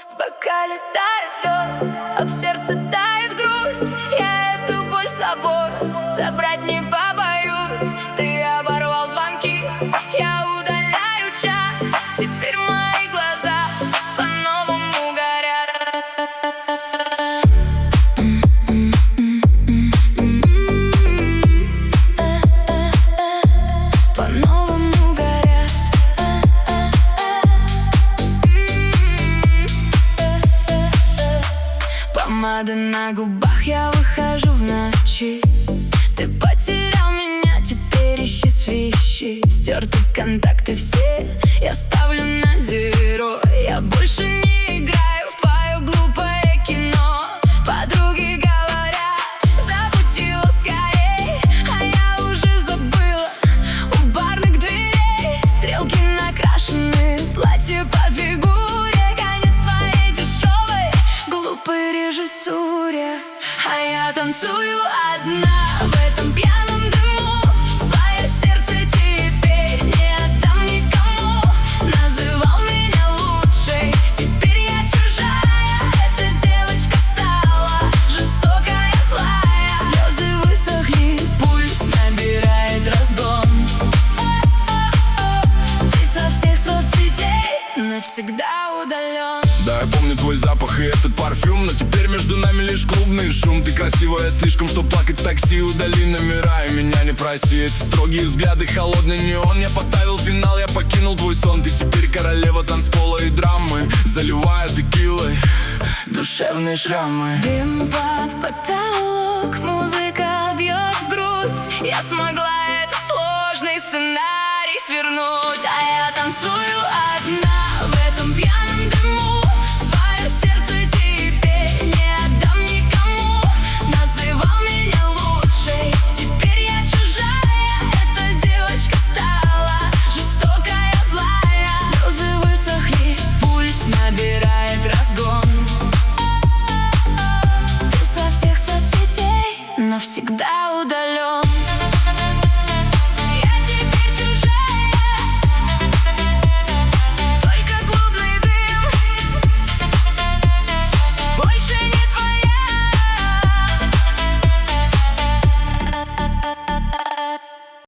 В бокале тает лед, а в сердце тает грусть. Я эту боль с собой забрать не побоюсь. Ты оборвал звонки, я удаляю чат. Теперь мои глаза по-новому горят. По-новому горят. Помада на губах, я выхожу в ночи. Ты потерял меня, теперь ищи свищи. Стерты контакты все, я ставлю на зеро. Я больше не играю в твое глупое кино. Подруги говорят, забудь его скорей, а я уже забыла у барных дверей. Стрелки накрашены, платье по фигуре. Конец твоей дешевой глупой режиссуре. А я танцую одна в этом пьяном дыму. Свое сердце теперь не отдам никому. Называл меня лучшей, теперь я чужая. Эта девочка стала жестокая, злая. Слезы высохли, пульс набирает разгон. Ты со всех соцсетей навсегда удален. Да, я помню твой запах и этот парфюм, но теперь между нами лишь клубный шум. Ты красивая слишком, чтоб плакать в такси. Удали номера и меня не проси. Эти строгие взгляды, холодный неон. Я поставил финал, я покинул твой сон. Ты теперь королева танцпола и драмы, заливая текилой душевные шрамы. Дым под потолок, музыка бьет в грудь. Я смогла этот сложный сценарий свернуть. А я танцую одна в этом пьяном дыму. Свое сердце теперь не отдам никому. Называл меня лучшей, теперь я чужая. Эта девочка стала жестокая, злая. Слезы высохли, пульс набирает разгон. Ты со всех соцсетей навсегда